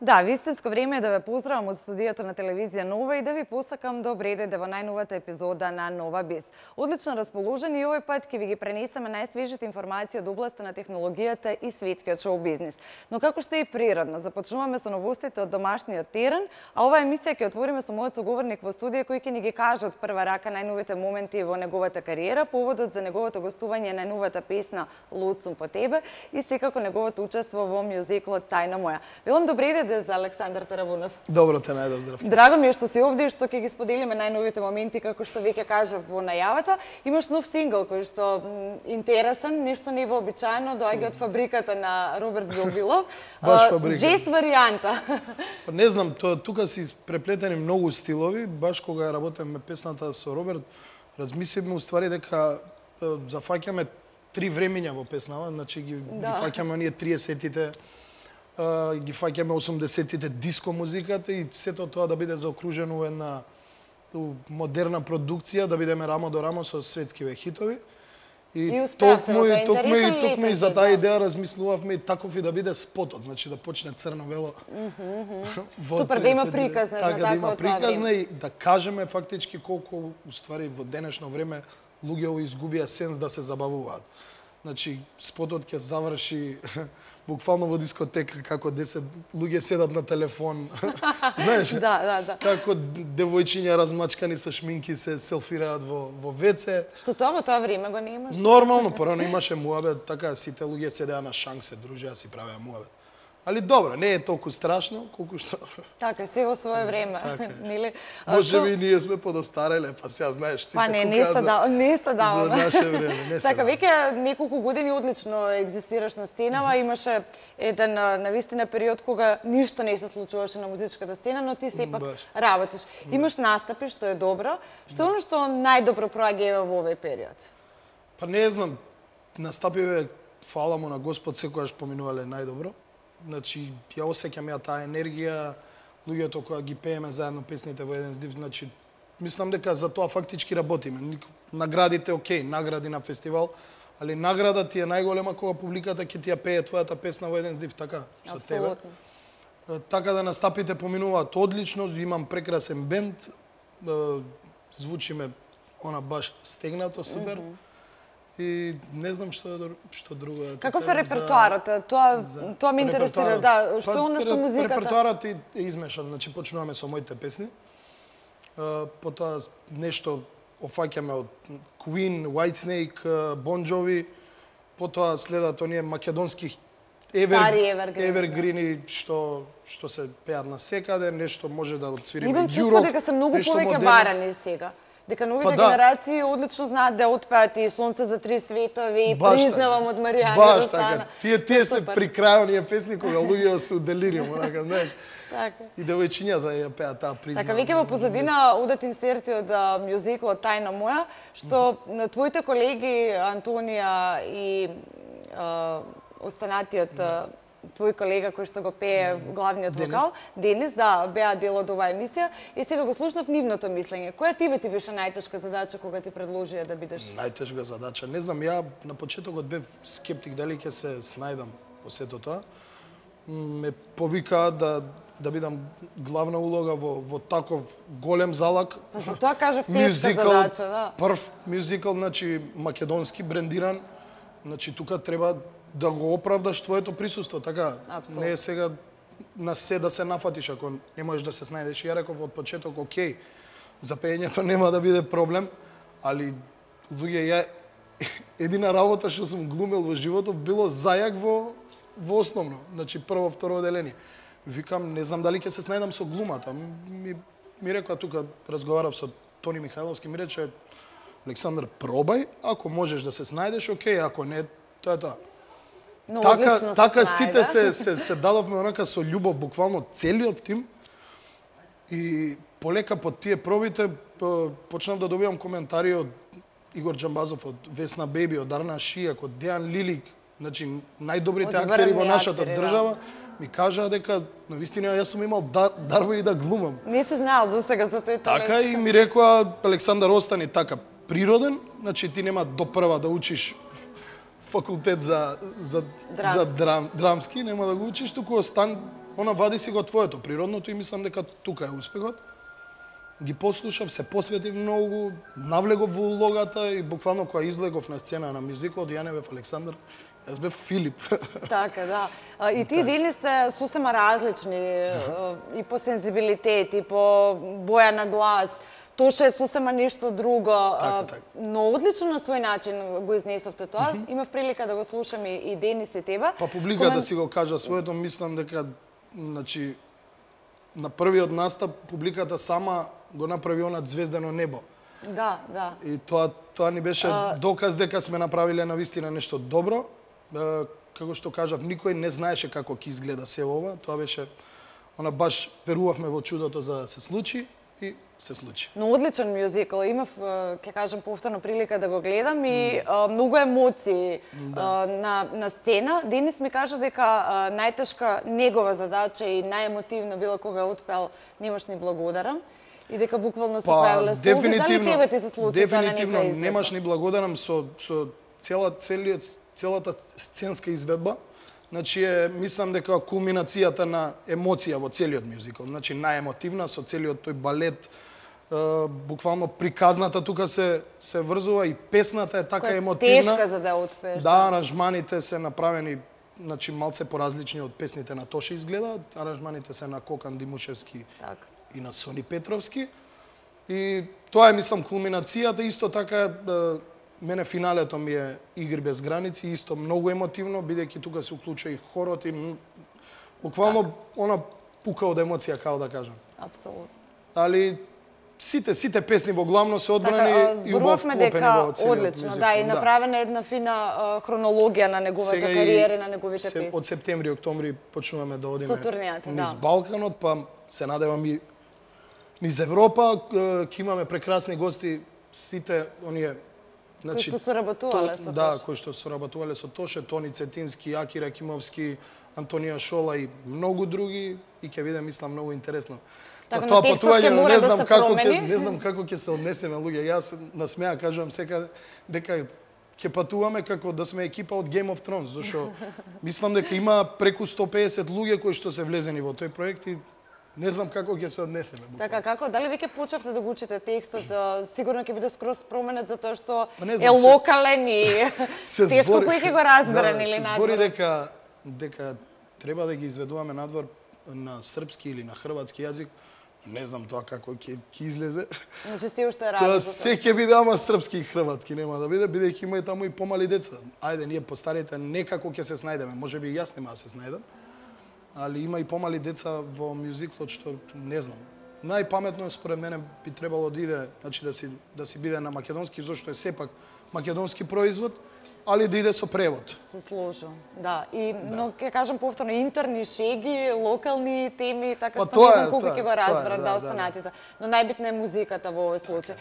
Да, вистинско време е да ве поздравам од студиото на телевизија Нова и да ви посакам добре дојде во најновата епизода на Нова Без. Одлично расположени и овој пат ќе ви ги пренесеме најсвежите информации од областа на технологијата и светскиот шоу бизнис. Но како што е и природно, започнуваме со новостите од домашниот терен, а оваа емисија ќе отвориме со мојот соговорник во студија кој ќе ни ги каже од прва рака најновите моменти во неговата кариера, поводот за неговото гостување на најновата песна Луд сум по тебе и секако неговото учество во мюзиклот Тајна моја. Велам добре за Александар Тарабунов. Добро те најдов, здрав. Драго ми е што си овде и што ќе ги споделиме најновите моменти, како што веќе кажав во најавата. Имаш нов сингл кој што интересен, нешто невообичаено, доаѓа од фабриката на Роберт Билбилов. Баш фабрика. Джез варијанта. Па не знам, тука си преплетени многу стилови, баш кога работевме песната со Роберт, размисливме уствари дека зафаќаме три времења во песнава, значи ги фаќаме оние 30-тите, ги фаќаме 80-тите диско музиката и сето тоа да биде заокружено во една модерна продукција, да бидеме рамо до рамо со светскиве хитови. И токму и за таа идеја размислувавме и таков и да биде спотот, значи да почне црно-бело. Супер, да има приказна. Така, да има приказна и да кажеме фактички колку, уствари, во денешно време луѓе изгубија сенс да се забавуваат. Значи, спотот ќе заврши буквално во дискотека, како 10 луѓе седат на телефон. Знаеш? Да. Како девојчиња размачкани со шминки се селфираат во WC. Што тоа во тоа време го немаш? Нормално, порано имаше муабет, така сите луѓе седеа на шанк, се дружеа, си правеа муабет. Али добро, не е толку страшно, колку што... Така, се во свое време. Нели? Може би ние сме подостареле, па сега знаеш, сите па не се даваме. За наше време, Така, веќе неколку години одлично екзистираш на сценава, имаше еден навистина период кога ништо не се случуваше на музичката сцена, но ти сепак работиш. Имаш настапи, што е добро. Што е оно што најдобро проаѓа во овој период? Па не знам, настапиве, фала му на Господ, секогаш поминувале најдобро. Значи, ја осеќам таа енергија, луѓето кои ги пееме заедно песните во еден здив, значи, мислам дека за тоа фактички работиме. Наградите, окей, награди на фестивал, али награда ти е најголема кога публиката ќе ти ја пее твојата песна во еден здив, така, со тебе. Така да настапите поминуваат одлично, имам прекрасен бенд, звучиме она баш стегнато, супер. И не знам што друго е. Каков е репертоарот? Тоа ме интересира, да. Што е оно што музиката? Репертоарот е измешан, значи почнуваме со моите песни. Потоа нешто офаќаме од Queen, Whitesnake, Bon Jovi. Потоа следат оние македонски евергрини што се пеат на секаде, нешто може да отсвириме Имам чувство дека се многу повеќе барани сега. Дека новите генерации одлично знаат да отпеат и Сонце за три светови, и Признавам од Маријана Росана. Баш така. Тие се при крај оние песни кога луѓето се делириум, онака, знаеш. Така. И девојчињата ја пеат таа Признавам. Така, веќе во позадина одат инсерти од мюзиклот Тајна моја, што твоите колеги Антонија и останатиот твој колега кој што го пее главниот вокал, Денис, да, беа дел од оваа емисија и сега го слушнав нивното мислење. Која ти беше најтешка задача кога ти предложија да бидеш? Најтешка задача, не знам, ја на почетокот бев скептик дали ќе се снајдам во сето тоа. Ме повикаа да бидам главна улога во таков голем залак. Па за тоа кажав тешка задача, да. Прв мюзикл, значи македонски брендиран. Значи тука треба да го оправдаш твоето присуство, така. Абсолютно. Не е сега на се да се нафатиш ако не можеш да се снајдеш. Ја реков од почеток, окей, за пеењето нема да биде проблем, али луѓе, едина работа што сум глумел во животот било зајак во основно, значи прво, второ одделение. Викам, не знам дали ќе се снајдам со глумата. Ми рекоа тука, разговарав со Тони Михајловски, ми рече, Александар, пробај, ако можеш да се снајдеш, окей, ако не, тоа е тоа. Но така сите се дадовме онака со љубов, буквално целиот тим. И полека под тие пробите почнав да добивам коментари од Игор Џамбазов, од Весна Беби, од Арна Шијак, од Дејан Лилик, значи најдобрите актери во нашата држава, ми кажаа дека навистина јас сум имал дарба и да глумам. Не се знаел досега за тој талент. Така и ми рекоа, Александар, остани така природен, значи ти нема до прва да учиш факултет за драмски, нема да го учиш, туку она вади си го твоето, природното, и мислам дека тука е успехот. Ги послушав, се посветив многу, навлегов во улогата и буквално кога излегов на сцена на мюзиклот Јаневев Александар, јас бев Филип. Така, да. И тие дели сте сосема различни, и по сензибилитет, и по боја на глас. Тоше е сосема нешто друго, така. но одлично на свој начин го изнесовте тоа. Имав прилика да го слушам и Денис и тебе. Па публиката си го кажа своето, мислам дека, значи, на првиот настап публиката сама го направи она звездено небо. Да, да. И тоа ни беше доказ дека сме направиле навистина нешто добро. Како што кажав, никој не знаеше како ќе изгледа се ова. Тоа беше, она баш верувавме во чудото за да се случи и се случи. Но одличен мюзикл. Имав, ќе кажам, повторно прилика да го гледам и многу емоции на сцена. Денис ми кажа дека најтешка негова задача и најемотивна била кога успел Немаш ни благодарам. И дека буквално се појавиле солзи. Дали тебе ти се случи тоа на некоја Дефинитивно, изведба? Немаш ни благодарам со целата сценска изведба. Значи, мислам дека кулминацијата на емоција во целиот мюзикл. Значи, најемотивна со целиот тој балет, буквално приказната тука се врзува и песната е така Која емотивна. тешка за да успееш. Да, аранжманите се направени, значи, малце поразлични од песните на Тоше изгледаат. Аранжманите се на Кокан Димушевски Така. и на Сони Петровски. И тоа е, мислам, кулминацијата. Исто така, мене финалето ми е Игри без граници, исто многу емотивно, бидејќи тука се уклучува и хорот и буквално она пука од емоција, како да кажам. Апсолутно. Али сите песни во главно се одбрани и убаво зборувавме вклопени дека во целиот одлично, мюзикл. да, и направена една фина хронологија на неговата Сега кариера и на неговите песни. Од септември, октомври почнуваме да одиме Со турнејата, низ да. Балканот, па се надевам и низ Европа, ќе имаме прекрасни гости, сите оние, значи, Кои што соработувале со да, Тоше. кои што соработувале со Тоше, Тони Цетински, Аки Ракимовски, Антонија Шола и многу други, и ќе биде, мислам, многу интересно. Така, На но тоа текстот патување, ќе мора не да знам се како промени. не знам како ќе се однесеме луѓе. Јас насмеа кажувам секаде дека ќе патуваме како да сме екипа од Game of Thrones, зашто мислам дека има преку 150 луѓе кои што се влезени во тој проект и не знам како ќе се однесеме. Така, како? Дали веќе почнавте да го учите текстот? Сигурно ќе биде скроз променет затоа што Па не е знам, локален и тешко кој ќе го разбере, да, нели, се збори надвор? дека треба да ги изведуваме надвор на српски или на хрватски јазик. Не знам тоа како ќе излезе. Значи си уште Тоа работа. се ќе биде ама српски и хрватски, нема да биде, бидејќи има и таму и помали деца. Ајде, ние постарите некако ќе се снајдеме, можеби и јас нема да се снајдам. Али има и помали деца во мюзиклот што не знам. Најпаметно според мене би требало да иде, значи да си биде на македонски, зашто е сепак македонски производ, али да иде со превод. Се сложувам. Да, и но ќе кажам повторно интерни шеги, локални теми, така Па што тоа не е, знам колку тоа е, ќе го тоа е, разберат да, останатите. Но најбитна е музиката во овој случај.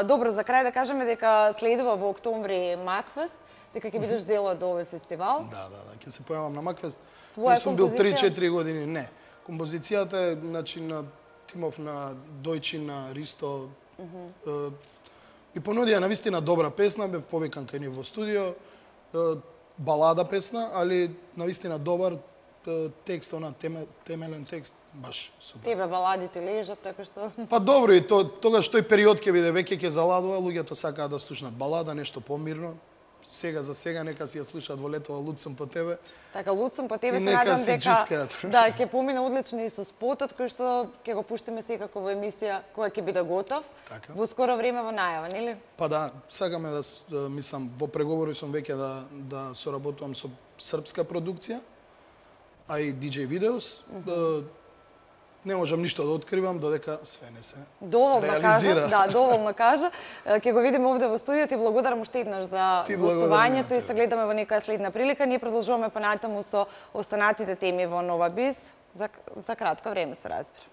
Добро, за крај да кажеме дека следува во октомври Макфест, дека ќе бидеш дел од овој фестивал. Да, ќе се појавам на Макфест. Твоја Не сум бил композиција? 3-4 години, не. Композицијата е, значи, на тимов на Дојчи, на Ристо. И понудија навистина добра песна, бев повикан кај нив во студио. Балада песна, али навистина добар текст, она темелен текст, баш супер. Тебе баладите лежат, така што... Па добро, и тогаш тој период ќе биде веќе ќе заладува, луѓето сакаат да слушнат балада, нешто помирно. Сега за сега нека си ја слушаат во летова Луцум по тебе. Така, Луцум, по тебе И се нека надам си дека... джискаат. Да, ќе помине одлично и со спотот, кој што ќе го пуштиме секако во емисија која ќе биде готов. Така. Во скоро време во најава, нели? Па да, сакаме да мислам, во преговори сум веќе да соработувам со српска продукција, а и DJ видеос. Не можам ништо да откривам додека све не се Доволно реализира. кажа, да, доволно кажа. Ќе го видиме овде во студиото и благодарам уште еднаш за Ти благодарам гостувањето на и се гледаме во некоја следна прилика. Ние продолжуваме понатаму со останатите теми во Нова Биз. За кратко време се разбира.